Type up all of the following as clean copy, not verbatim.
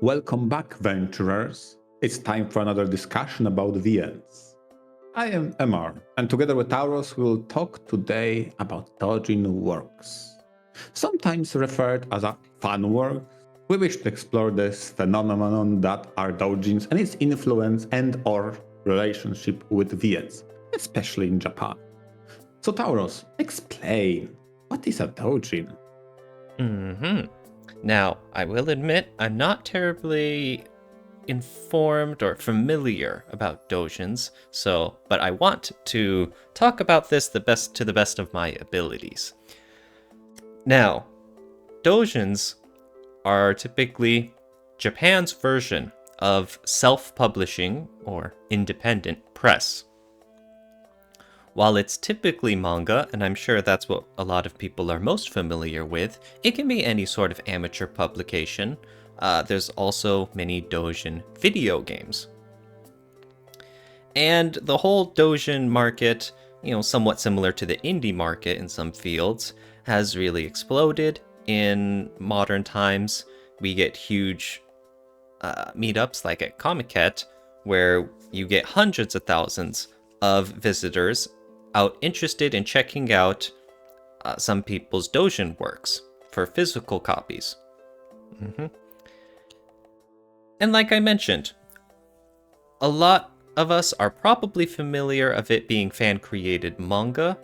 Welcome back, venturers. It's time for another discussion about VNs. I am Emar, and together with Tauros, we will talk today about Doujin works. Sometimes referred as a fan work, we wish to explore this phenomenon that are Doujins and its influence and/or relationship with VNs, especially in Japan. So, Tauros, explain, what is a Doujin? Now, I will admit, I'm not terribly informed or familiar about Doujins, but I want to talk about this to the best of my abilities. Now, Doujins are typically Japan's version of self-publishing or independent press. While it's typically manga, and I'm sure that's what a lot of people are most familiar with, it can be any sort of amateur publication. There's also many Doujin video games. And the whole Doujin market, somewhat similar to the indie market in some fields, has really exploded in modern times. We get huge meetups like at Comiket, where you get hundreds of thousands of visitors out interested in checking out some people's Doujin works for physical copies. And like I mentioned, a lot of us are probably familiar of it being fan-created manga,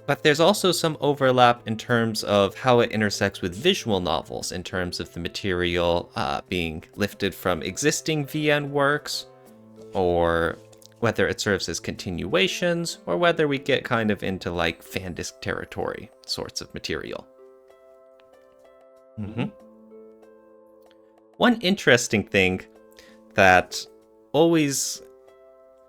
but there's also some overlap in terms of how it intersects with visual novels, in terms of the material being lifted from existing VN works, or whether it serves as continuations, or whether we get kind of into like fandisc territory sorts of material. One interesting thing that always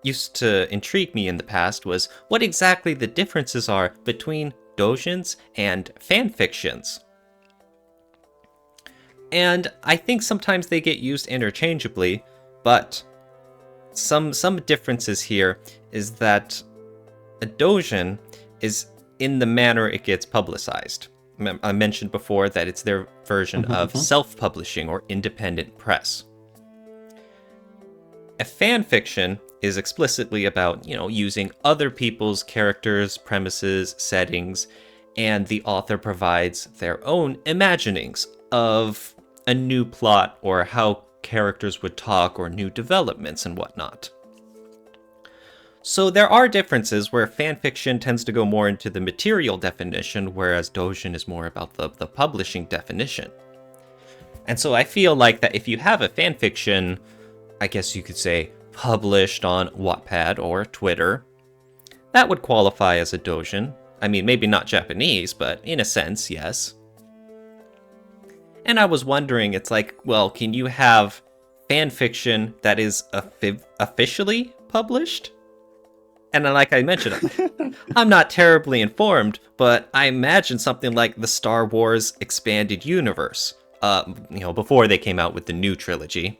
used to intrigue me in the past was what exactly the differences are between doujins and fanfictions. And I think sometimes they get used interchangeably, but some differences here is that a doujin is in the manner it gets publicized. I mentioned before that it's their version of self-publishing or independent press. A fanfiction is explicitly about, using other people's characters, premises, settings, and the author provides their own imaginings of a new plot or how characters would talk or new developments and whatnot. So there are differences where fanfiction tends to go more into the material definition, whereas doujin is more about the publishing definition. And so I feel like that if you have a fanfiction, I guess you could say, published on Wattpad or Twitter, that would qualify as a doujin. I mean, maybe not Japanese, but in a sense, yes. And I was wondering, it's like, well, can you have fanfiction that is officially published? And like I mentioned, I'm not terribly informed, but I imagine something like the Star Wars Expanded Universe, before they came out with the new trilogy,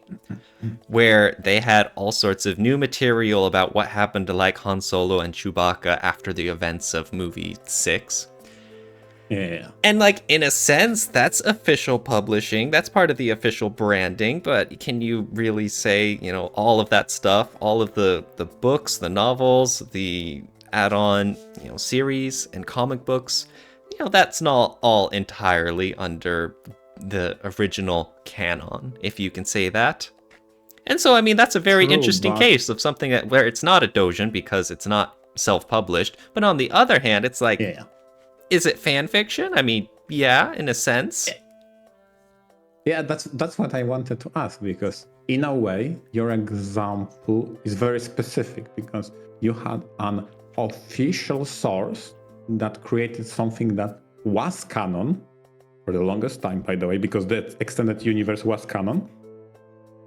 where they had all sorts of new material about what happened to like Han Solo and Chewbacca after the events of movie 6. Yeah. And like, in a sense, that's official publishing. That's part of the official branding. But can you really say, all of that stuff, all of the books, the novels, the add-on, series and comic books, that's not all entirely under the original canon, if you can say that. And so, I mean, that's a very interesting case of something where it's not a doujin because it's not self-published. But on the other hand, it's like, is it fan fiction? I mean, yeah, in a sense. Yeah, that's what I wanted to ask, because in a way, your example is very specific, because you had an official source that created something that was canon for the longest time, by the way, because the extended universe was canon,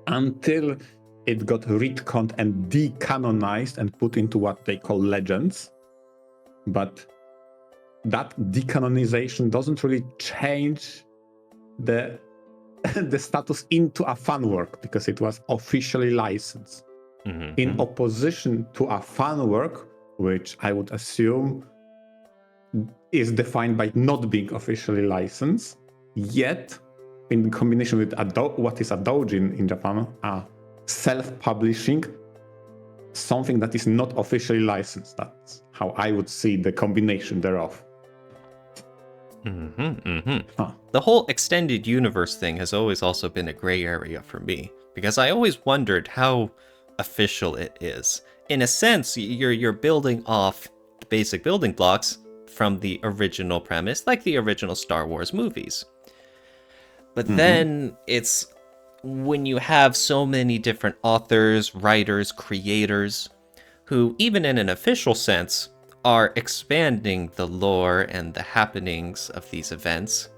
until it got retconned and decanonized and put into what they call legends. But that decanonization doesn't really change the status into a fan work, because it was officially licensed. In opposition to a fan work, which I would assume is defined by not being officially licensed, yet in combination with what is a doujin in Japan, self-publishing something that is not officially licensed. That's how I would see the combination thereof. The whole extended universe thing has always also been a gray area for me, because I always wondered how official it is. In a sense, you're building off the basic building blocks from the original premise, like the original Star Wars movies. But then it's when you have so many different authors, writers, creators, who, even in an official sense, are expanding the lore and the happenings of these events.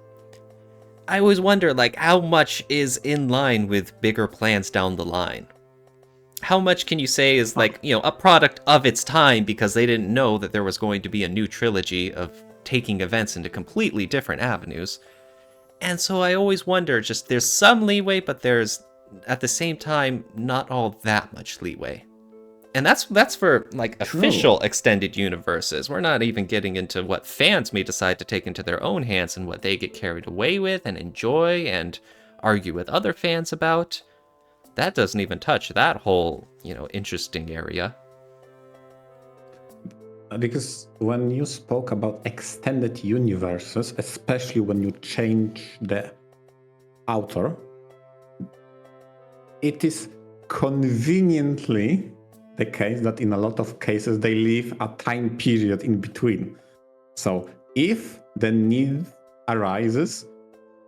I always wonder, like, how much is in line with bigger plans down the line? How much can you say is, like, you know, a product of its time because they didn't know that there was going to be a new trilogy of taking events into completely different avenues? And so I always wonder, just there's some leeway, but there's, at the same time, not all that much leeway. And that's for, like, official extended universes. We're not even getting into what fans may decide to take into their own hands and what they get carried away with and enjoy and argue with other fans about. That doesn't even touch that whole, you know, interesting area. Because when you spoke about extended universes, especially when you change the author, it is conveniently the case that in a lot of cases they leave a time period in between. So if the need arises,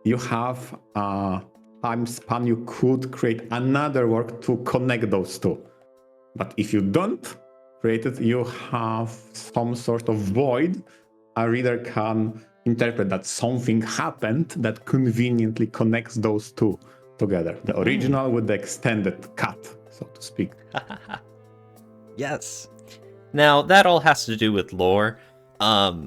you have a time span, you could create another work to connect those two. But if you don't create it, you have some sort of void. A reader can interpret that something happened that conveniently connects those two together. The original with the extended cut, so to speak. Yes. Now, that all has to do with lore. I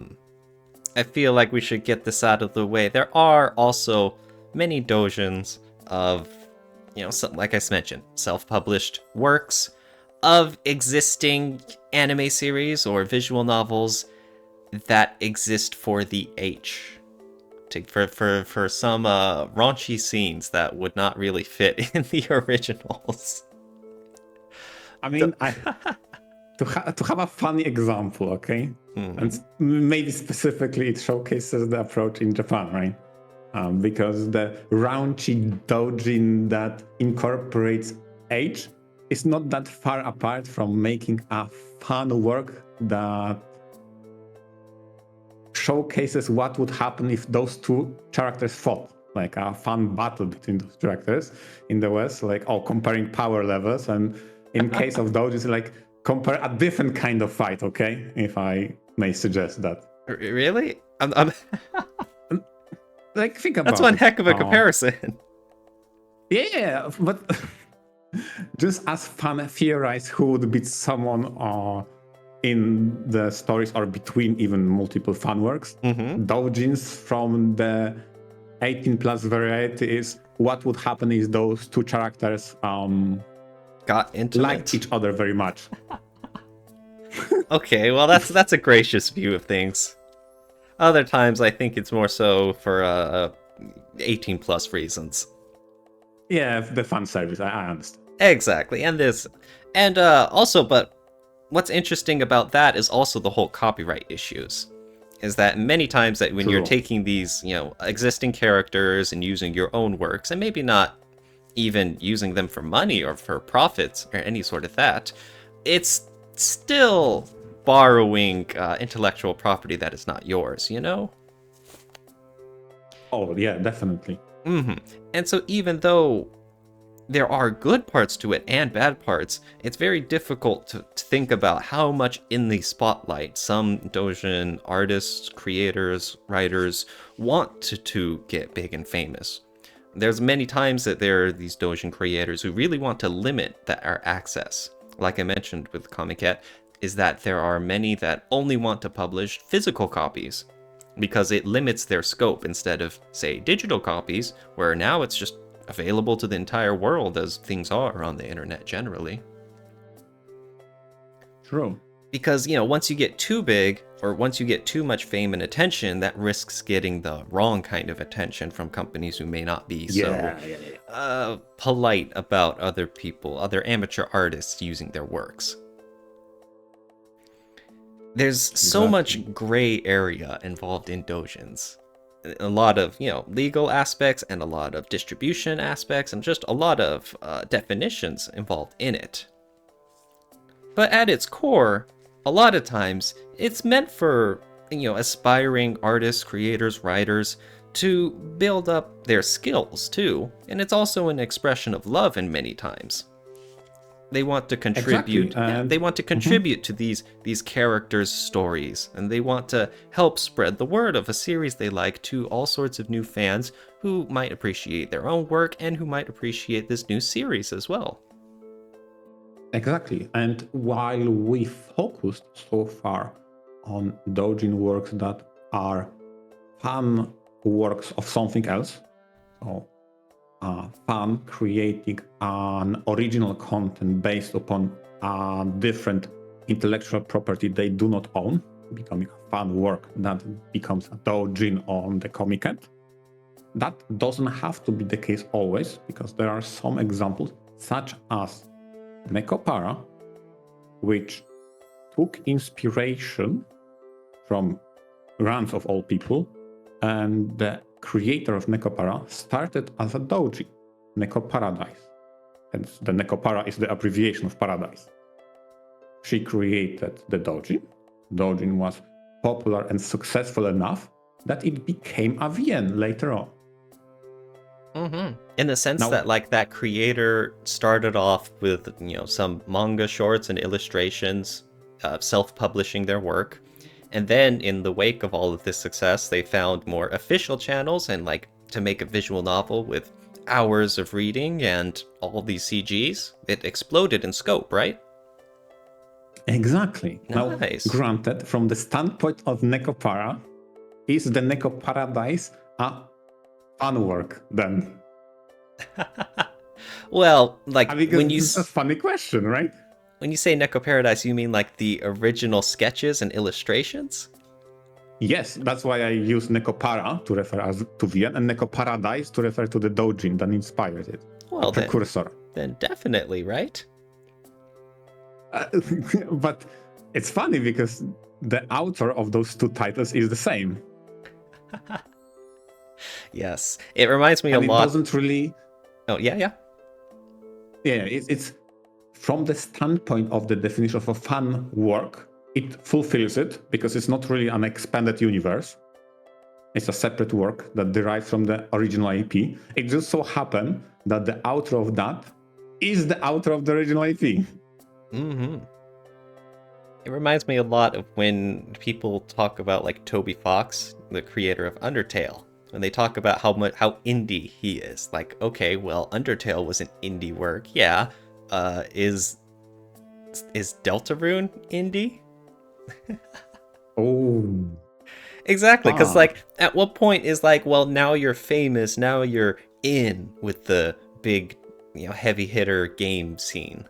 feel like we should get this out of the way. There are also many doujins of, you know, like I mentioned, self-published works of existing anime series or visual novels that exist for the H. For some raunchy scenes that would not really fit in the originals. I mean, to have a funny example, okay? And maybe specifically it showcases the approach in Japan, right? Because the raunchy doujin that incorporates age is not that far apart from making a fun work that showcases what would happen if those two characters fought. Like a fun battle between those characters in the West, like, comparing power levels. And in case of doujins, like, compare a different kind of fight, okay? If I may suggest that. Really? Like, think about it. That's one heck of a comparison. Yeah, but just as fun, theorize who would beat someone in the stories or between even multiple fan works. Doujins from the 18 plus variety is what would happen if those two characters got intimate, liked each other very much. Okay, well that's a gracious view of things. Other times I think it's more so for 18 plus reasons. Yeah, the fan service, I understand. Exactly, and also, but what's interesting about that is also the whole copyright issues. Is that many times that when you're taking these, you know, existing characters and using your own works, and maybe not even using them for money or for profits or any sort of that, it's still borrowing intellectual property that is not yours, you know? Oh, yeah, definitely. And so even though there are good parts to it and bad parts, it's very difficult to think about how much in the spotlight some doujin artists, creators, writers want to get big and famous. There's many times that there are these doujin creators who really want to limit our access. Like I mentioned with Comiket, is that there are many that only want to publish physical copies because it limits their scope instead of, say, digital copies, where now it's just available to the entire world as things are on the internet generally. True. Because, once you get too big, or once you get too much fame and attention, that risks getting the wrong kind of attention from companies who may not be so polite about other people, other amateur artists using their works. There's so much gray area involved in doujins. A lot of, legal aspects and a lot of distribution aspects and just a lot of definitions involved in it. But at its core, a lot of times, it's meant for, aspiring artists, creators, writers to build up their skills too. And it's also an expression of love in many times. They want to contribute. Exactly. They want to contribute to these characters' stories, and they want to help spread the word of a series they like to all sorts of new fans who might appreciate their own work and who might appreciate this new series as well. Exactly. And while we focused so far on doujin works that are fan works of something else, so fan creating an original content based upon a different intellectual property they do not own, becoming a fan work that becomes a doujin on the comic end. That doesn't have to be the case always, because there are some examples, such as Nekopara, which took inspiration from runs of all people, and the creator of Nekopara started as a doujin, Neko Paradise. And the Nekopara is the abbreviation of paradise. She created the doujin. Doujin was popular and successful enough that it became a VN later on. Mm-hmm. In the sense that, that creator started off with, some manga shorts and illustrations, self-publishing their work. And then in the wake of all of this success, they found more official channels and, to make a visual novel with hours of reading and all these CGs, it exploded in scope, right? Exactly. Nice. Now, granted, from the standpoint of Nekopara, is the Neko Paradise a fan work then? Well, when you... It's a funny question, right? When you say Neko Paradise, you mean the original sketches and illustrations? Yes, that's why I use Nekopara to refer to VN and Neko Paradise to refer to the doujin that inspired it. Well, the precursor. Then definitely, right? But it's funny because the author of those two titles is the same. Yes, it reminds me a lot. It doesn't really. Oh yeah. Yeah, it's from the standpoint of the definition of a fan work, it fulfills it because it's not really an expanded universe. It's a separate work that derives from the original IP. It just so happened that the author of that is the author of the original IP. Mm-hmm. It reminds me a lot of when people talk about Toby Fox, the creator of Undertale, when they talk about how indie he is. Okay, well, Undertale was an indie work, yeah. Is Deltarune indie? Oh. Exactly, because at what point is well, now you're famous, now you're in with the big, heavy hitter game scene.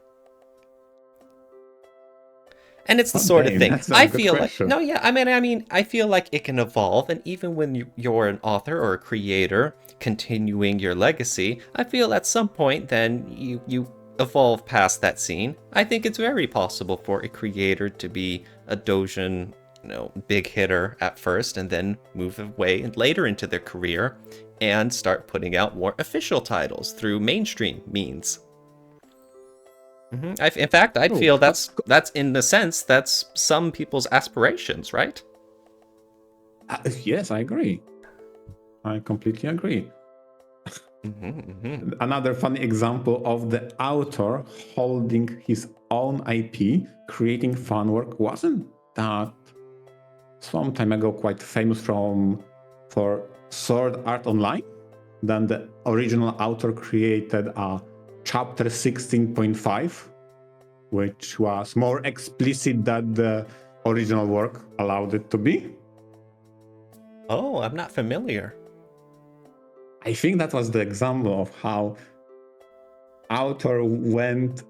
And it's the sort of thing I feel question. I feel like it can evolve, and even when you're an author or a creator continuing your legacy, I feel at some point then you evolve past that scene. I think it's very possible for a creator to be a doujin, big hitter at first, and then move away later into their career and start putting out more official titles through mainstream means. Mm-hmm. In fact, I'd feel that's in the sense that's some people's aspirations, right? Yes, I agree. I completely agree. Another funny example of the author holding his own IP, creating fan work, wasn't that some time ago quite famous for Sword Art Online? Then the original author created a chapter 16.5, which was more explicit than the original work allowed it to be. Oh, I'm not familiar. I think that was the example of how author went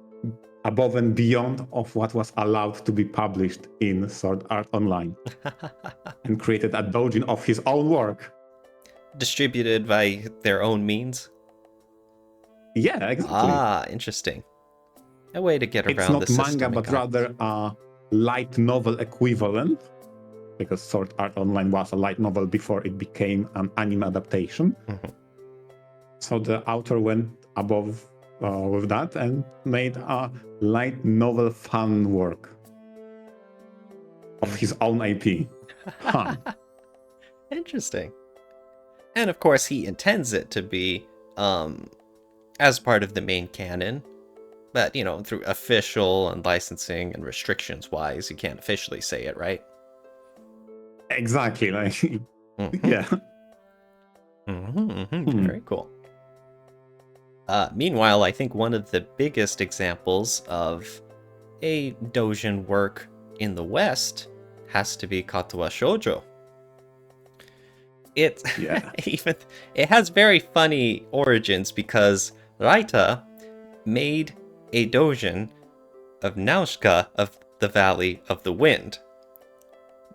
above and beyond of what was allowed to be published in Sword Art Online, and created a doujin of his own work. Distributed by their own means? Yeah, exactly. Ah, interesting. A way to get around the It's not system. manga, but rather a light novel equivalent, because Sword Art Online was a light novel before it became an anime adaptation. Mm-hmm. So the author went above with that and made a light novel fan work of his own IP. Huh. Interesting. And of course, he intends it to be as part of the main canon. But, you know, through official and licensing and restrictions wise, you can't officially say it, right? Exactly. Like, Mm-hmm. yeah. Very cool. Meanwhile, I think one of the biggest examples of a doujin work in the West has to be Katawa Shoujo. It it has very funny origins because Raita made a doujin of Nausicaa of the Valley of the Wind,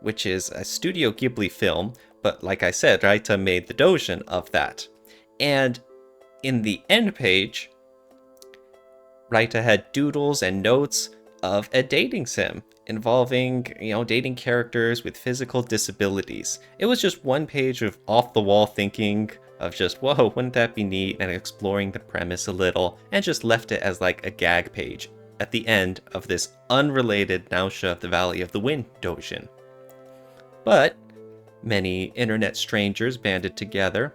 which is a Studio Ghibli film, but like I said, Raita made the doujin of that. And in the end page, Raita had doodles and notes of a dating sim involving, you know, dating characters with physical disabilities. It was just one page of off-the-wall thinking of just, whoa, wouldn't that be neat, and exploring the premise a little, and just left it as like a gag page at the end of this unrelated Nausicaa of the Valley of the Wind doujin. But many internet strangers banded together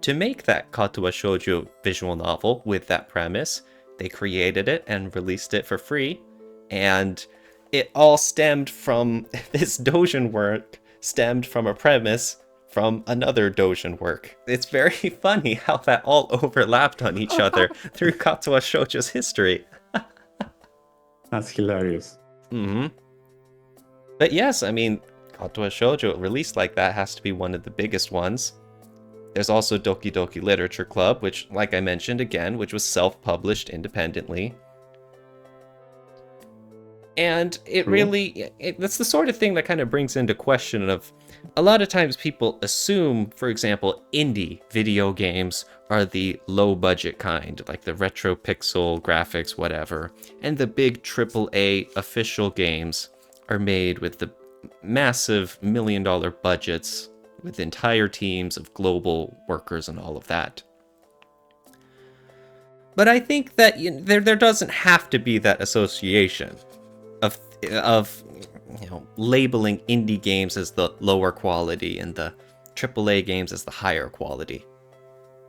to make that Katawa Shoujo visual novel with that premise. They created it and released it for free, and it all stemmed from this doujin work, stemmed from a premise from another doujin work. It's very funny how that all overlapped on each other through Katawa Shoujo's history. That's hilarious. Mm-hmm. But yes, I mean, Katawa Shoujo released like that has to be one of the biggest ones. There's also Doki Doki Literature Club, which, like I mentioned again, which was self-published independently. And it really, that's the sort of thing that kind of brings into question of, a lot of times people assume, for example, indie video games are the low-budget kind, like the retro pixel graphics, whatever. And the big AAA official games are made with the massive million-dollar budgets, with entire teams of global workers and all of that. But I think that there doesn't have to be that association of you know, labeling indie games as the lower quality and the AAA games as the higher quality.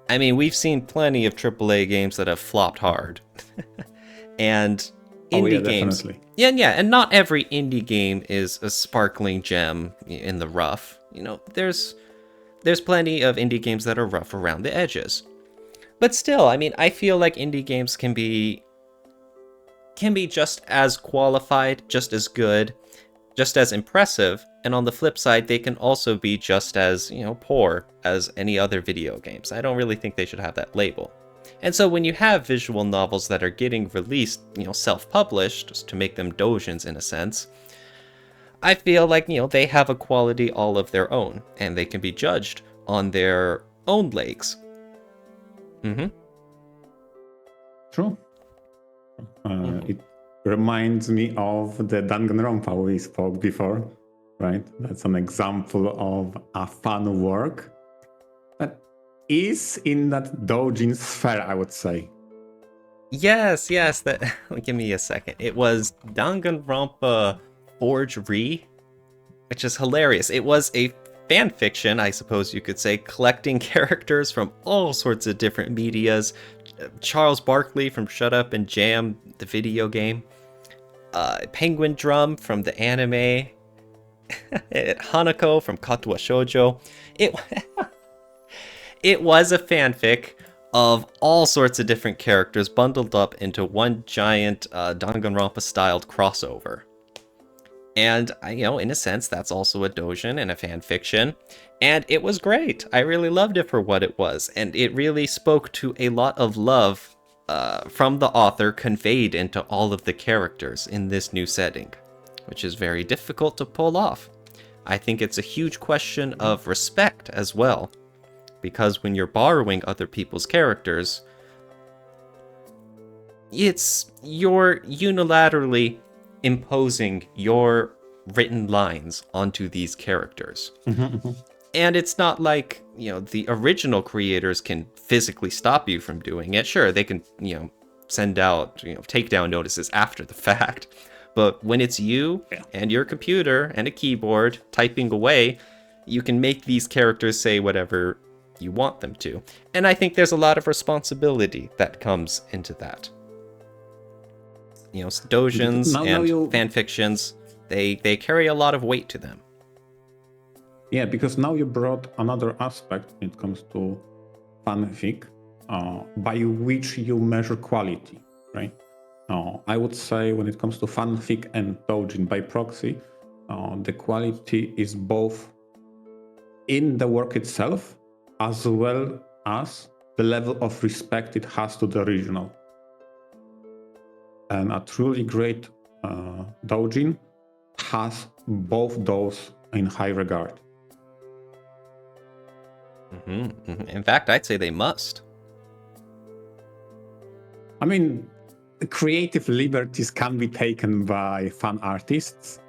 I mean, we've seen plenty of AAA games that have flopped hard. And indie games... Definitely. Yeah, and not every indie game is a sparkling gem in the rough. You know, there's plenty of indie games that are rough around the edges. But still, I mean, I feel like indie games can be just as qualified, just as good, just as impressive, and on the flip side, they can also be just as, you know, poor as any other video games. I don't really think they should have that label. And so when you have visual novels that are getting released, you know, self-published, just to make them doujins in a sense, I feel like, you know, they have a quality all of their own, and they can be judged on their own legs. Mm-hmm. True. It reminds me of the Danganronpa we spoke before, right? That's an example of a fun work that is in that doujin sphere, I would say. Yes, that give me a second. It was Danganronpa Forge Re, which is hilarious. It was a fan fiction, I suppose you could say, collecting characters from all sorts of different medias. Charles Barkley from Shut Up and Jam, the video game. Penguin Drum from the anime. Hanako from Katawa Shoujo. It was a fanfic of all sorts of different characters bundled up into one giant Danganronpa-styled crossover. And, you know, in a sense, that's also a doujin and a fan fiction. And it was great. I really loved it for what it was. And it really spoke to a lot of love from the author conveyed into all of the characters in this new setting, which is very difficult to pull off. I think it's a huge question of respect as well, because when you're borrowing other people's characters, you're unilaterally imposing your written lines onto these characters. And it's not like, the original creators can physically stop you from doing it. Sure, they can, send out, takedown notices after the fact. But when it's you and your computer and a keyboard typing away, you can make these characters say whatever you want them to. And I think there's a lot of responsibility that comes into that. Doujins and fan fictions, they carry a lot of weight to them. Yeah, because now you brought another aspect when it comes to fanfic, by which you measure quality, right? I would say when it comes to fanfic and doujin by proxy, the quality is both in the work itself as well as the level of respect it has to the original. And a truly great doujin has both those in high regard. In fact, I'd say they must. I mean, creative liberties can be taken by fan artists,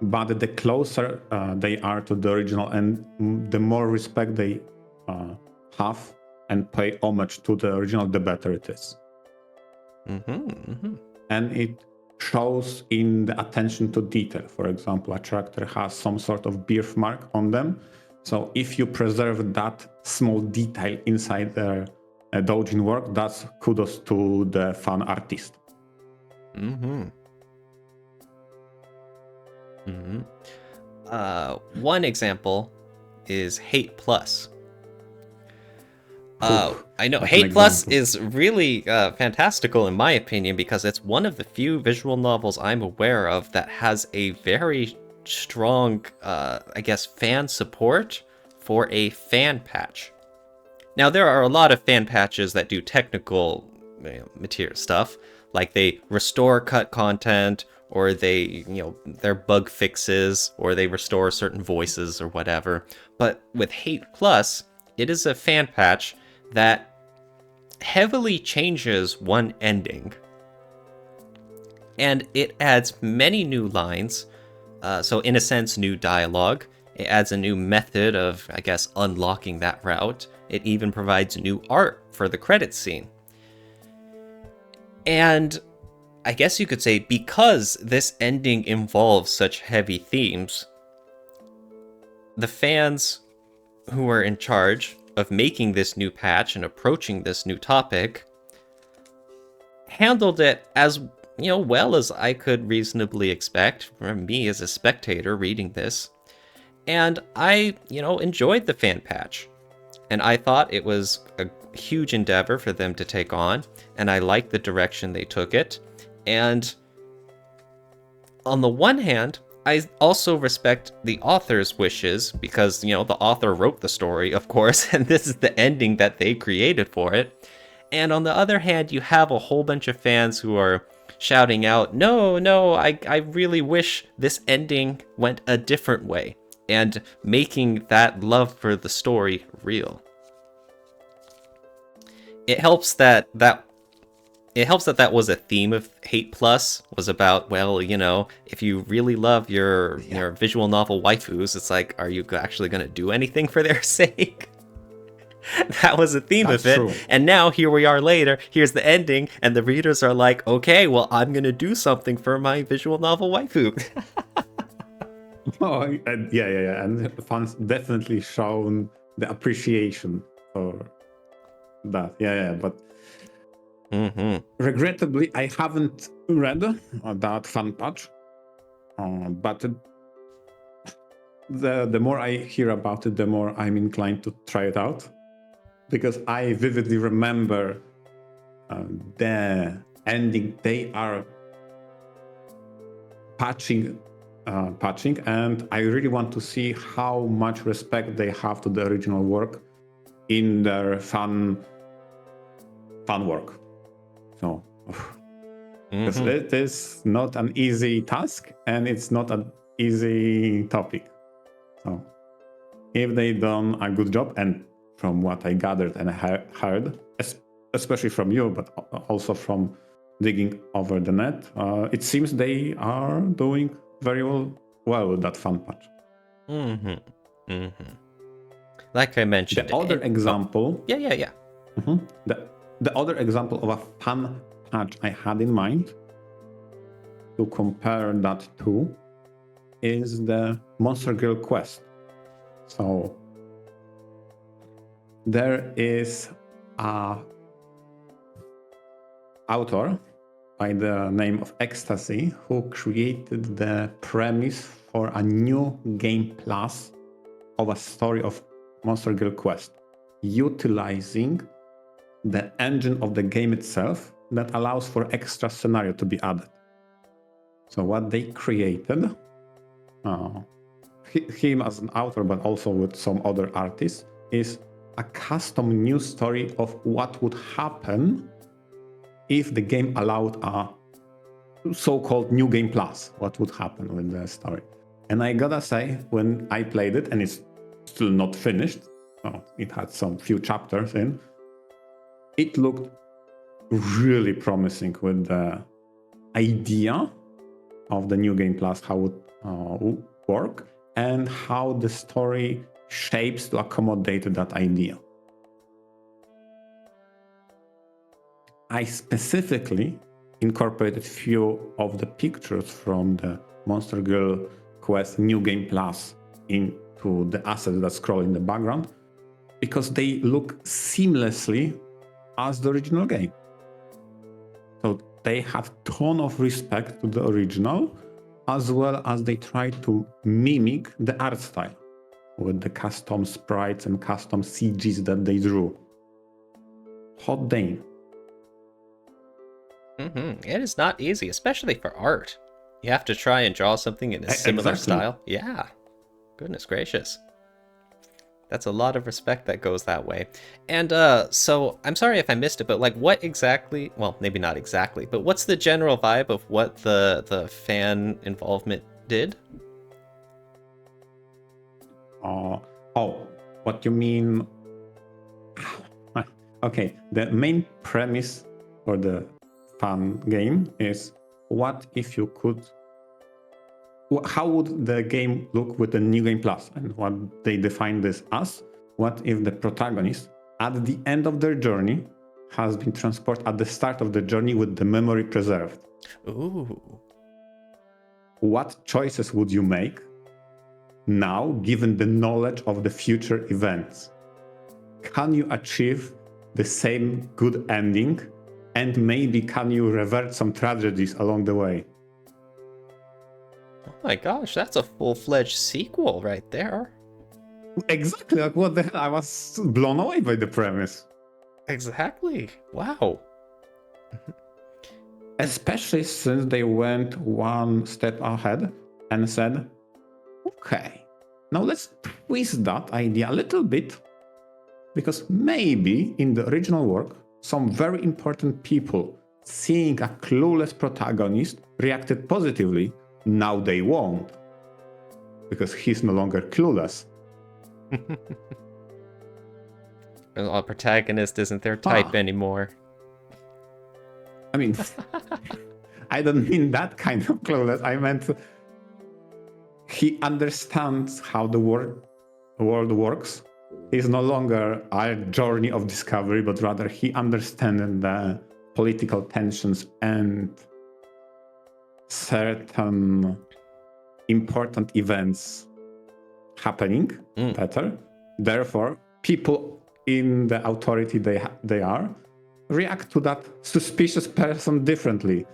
but the closer they are to the original and the more respect they have and pay homage to the original, the better it is. And it shows in the attention to detail. For example, a character has some sort of birthmark on them. So if you preserve that small detail inside their doujin work, that's kudos to the fan artist. One example is Hate Plus. I know Hate Plus is really fantastical in my opinion, because it's one of the few visual novels I'm aware of that has a very strong, fan support for a fan patch. Now, there are a lot of fan patches that do technical material stuff, like they restore cut content, or they, they're bug fixes, or they restore certain voices or whatever. But with Hate Plus, it is a fan patch that heavily changes one ending. And it adds many new lines, so in a sense, new dialogue. It adds a new method of, unlocking that route. It even provides new art for the credits scene. And I guess you could say, because this ending involves such heavy themes, the fans who are in charge of making this new patch and approaching this new topic handled it as well as I could reasonably expect from me as a spectator reading this. And I, enjoyed the fan patch. And I thought it was a huge endeavor for them to take on, and I liked the direction they took it. And on the one hand, I also respect the author's wishes, because, the author wrote the story, of course, and this is the ending that they created for it. And on the other hand, you have a whole bunch of fans who are shouting out, no, I really wish this ending went a different way, and making that love for the story real. It helps that was a theme of Hate Plus, was about, if you really love your visual novel waifus, it's like, are you actually going to do anything for their sake? That was a theme of it. True. And now here we are later, here's the ending, and the readers are like, okay, well, I'm going to do something for my visual novel waifu. Yeah. And the fans definitely shown the appreciation for that. Yeah. But regrettably, I haven't read that fan patch. But the more I hear about it, the more I'm inclined to try it out. Because I vividly remember the ending they are patching, and I really want to see how much respect they have to the original work in their fan work. So, because it is not an easy task and it's not an easy topic. So, if they done a good job, and from what I gathered and heard, especially from you, but also from digging over the net, it seems they are doing very well with that fan patch. Like I mentioned, the other example, yeah. The other example of a fan patch I had in mind to compare that to is the Monster Girl quest. So there is a author by the name of Ecstasy who created the premise for a new game plus of a story of Monster Girl quest, utilizing the engine of the game itself that allows for extra scenario to be added. So what they created, him as an author, but also with some other artists, is a custom news story of what would happen if the game allowed a so-called new game plus, what would happen with the story. And I gotta say, when I played it, and it's still not finished, it had some few chapters in, it looked really promising with the idea of the new game plus, how it would work, and how the story shapes to accommodate that idea. I specifically incorporated few of the pictures from the Monster Girl Quest New Game Plus into the assets that scroll in the background because they look seamlessly as the original game. So they have ton of respect to the original, as well as they try to mimic the art style with the custom sprites and custom CGs that they drew. Hot Dane. It is not easy, especially for art. You have to try and draw something in a similar style. Yeah. Goodness gracious. That's a lot of respect that goes that way. And so I'm sorry if I missed it, but like what exactly, well, maybe not exactly, but what's the general vibe of what the fan involvement did? What you mean? Okay, the main premise for the fan game is what if you could, how would the game look with the new game plus, and what they define this as, what if the protagonist at the end of their journey has been transported at the start of the journey with the memory preserved. Ooh. What choices would you make now given the knowledge of the future events? Can you achieve the same good ending, and maybe can you revert some tragedies along the way? Oh my gosh, that's a full-fledged sequel right there. Exactly, like what the hell? I was blown away by the premise. Exactly. Wow. Especially since they went one step ahead and said, okay, now let's twist that idea a little bit, because maybe in the original work, some very important people seeing a clueless protagonist reacted positively. Now they won't, because he's no longer clueless. Our protagonist isn't their type anymore. I mean, I don't mean that kind of clueless. I meant he understands how the world works. He's no longer a journey of discovery, but rather he understands the political tensions and certain important events happening better. Therefore, people in the authority they are react to that suspicious person differently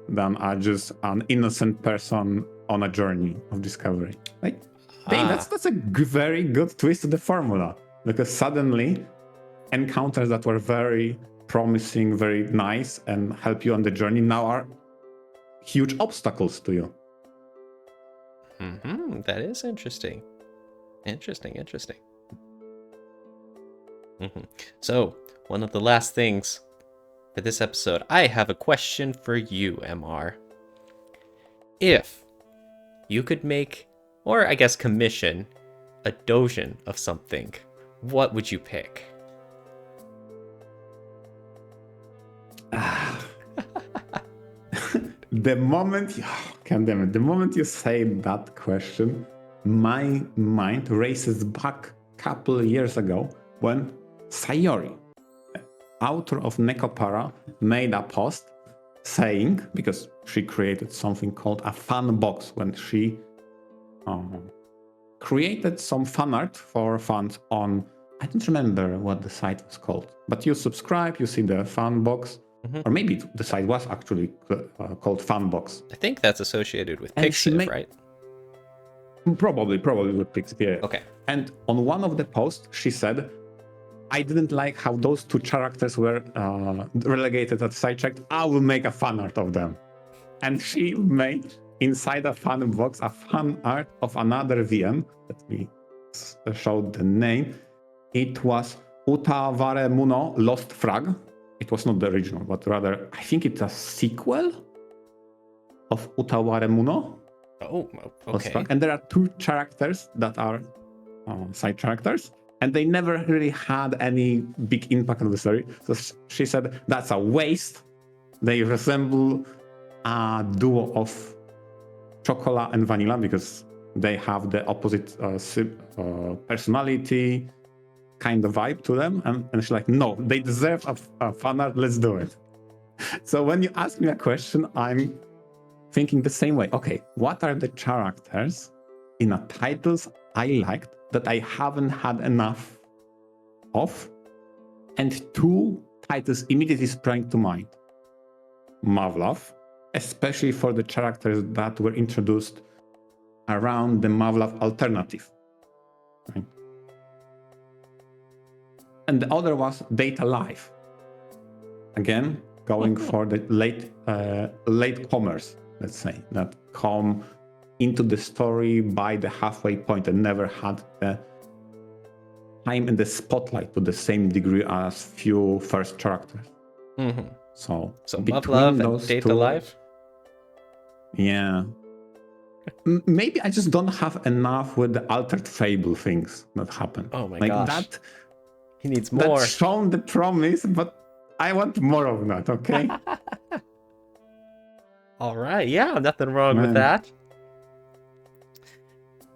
than just an innocent person on a journey of discovery. Like, dang, that's a very good twist to the formula, because suddenly encounters that were very promising, very nice, and help you on the journey now are huge obstacles to you. That is interesting. Interesting. So, one of the last things for this episode, I have a question for you, MR. If you could make, or I guess commission, a Doujin of something, what would you pick? The moment you say that question, my mind races back a couple years ago when Sayori, author of Nekopara, made a post saying, because she created something called a fan box when she created some fan art for fans on, I don't remember what the site was called, but you subscribe, you see the fan box, or maybe the site was actually called fan box. I think that's associated with And she Pixiv, right? Probably with Pixiv, yeah. Okay. And on one of the posts, she said, I didn't like how those two characters were relegated at sidetracked. I will make a fan art of them. And she made inside a fan box a fan art of another VM. Let me show the name. It was Utaware Muno Lost Frag. It was not the original, but rather, I think it's a sequel of Utaware Muno. Oh, okay. And there are two characters that are side characters, and they never really had any big impact on the story. So she said, that's a waste. They resemble a duo of chocolate and vanilla because they have the opposite personality kind of vibe to them. And she's like, no, they deserve a fan art. Let's do it. So when you ask me a question, I'm thinking the same way. Okay, what are the characters in a titles I liked that I haven't had enough of? And two titles immediately sprang to mind. Mavlov, especially for the characters that were introduced around the Mavlov alternative. Right? And the other was Data Life. Again, going for the late comers, let's say, that come into the story by the halfway point and never had the time in the spotlight to the same degree as few first characters. Mm-hmm. So Mavlov and Data Life? Yeah. Maybe I just don't have enough with the Altered Fable things that happen. Oh my gosh. That, he needs more. That's shown the promise, but I want more of that, okay? All right. Yeah, nothing wrong with that.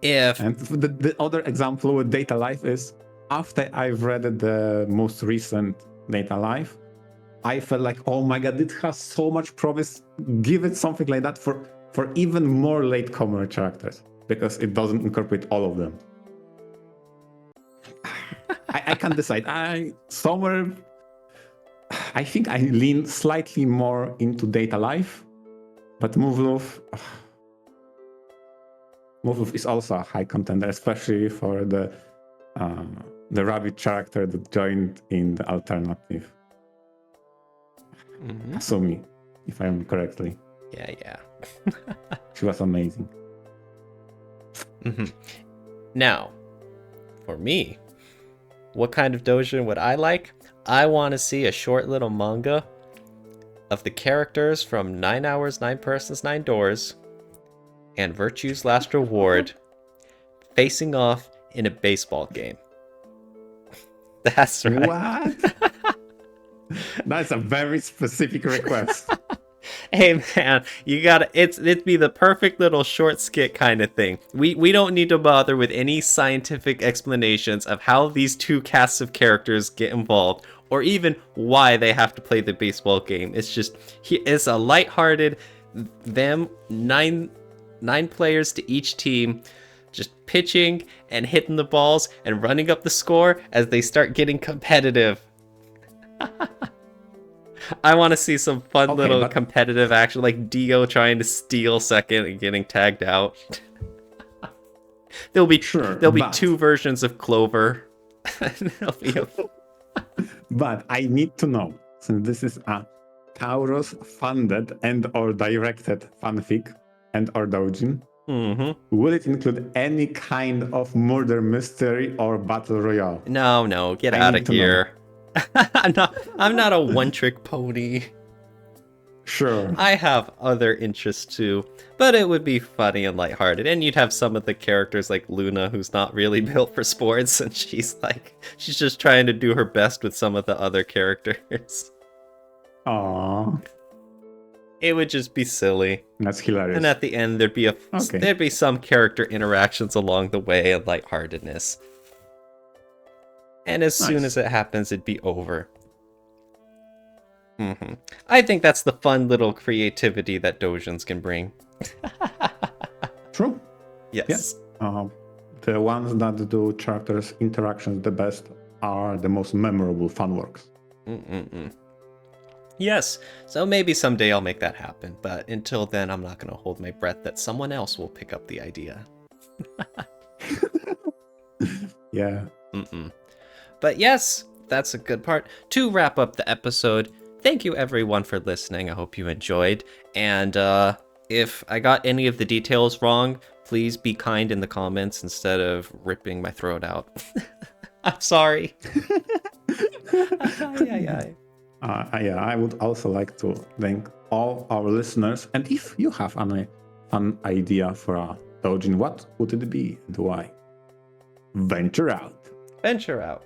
And the other example with Data Life is, after I've read the most recent Data Life, I felt like, oh my god, it has so much promise. Give it something like that for even more latecomer characters, because it doesn't incorporate all of them. I can't decide. I think I lean slightly more into Data Life, but Muvlov is also a high contender, especially for the rabbit character that joined in the alternative. Mm-hmm. Asumi, if I remember correctly. Yeah. She was amazing. Mm-hmm. Now, for me, what kind of doujin would I like? I want to see a short little manga of the characters from 9 Hours, 9 Persons, 9 Doors and Virtue's Last Reward facing off in a baseball game. That's right. What? That's a very specific request. Hey man, you gotta, it'd be the perfect little short skit kind of thing. We don't need to bother with any scientific explanations of how these two casts of characters get involved, or even why they have to play the baseball game. It's just, it's a lighthearted, them nine players to each team, just pitching and hitting the balls and running up the score as they start getting competitive. I want to see some fun little competitive action, like Dio trying to steal second and getting tagged out. There'll be two versions of Clover. But I need to know, since this is a Taurus funded and or directed fanfic and or doujin, will it include any kind of murder mystery or battle royale? No, get out of here. I'm not a one-trick pony. Sure. I have other interests too, but it would be funny and lighthearted. And you'd have some of the characters like Luna, who's not really built for sports, and she's just trying to do her best with some of the other characters. Aww. It would just be silly. That's hilarious. And at the end, there'd be some character interactions along the way and lightheartedness. And as soon as it happens, it'd be over. I think that's the fun little creativity that Doujins can bring. True. Yes. Yeah. The ones that do characters interactions the best are the most memorable fun works. Yes, so maybe someday I'll make that happen, but until then I'm not going to hold my breath that someone else will pick up the idea. Yeah. But yes, that's a good part. To wrap up the episode, thank you everyone for listening. I hope you enjoyed. And if I got any of the details wrong, please be kind in the comments instead of ripping my throat out. I'm sorry. Yeah, I would also like to thank all our listeners. And if you have any fun idea for a Doujin, what would it be and why? Venture out. Venture out.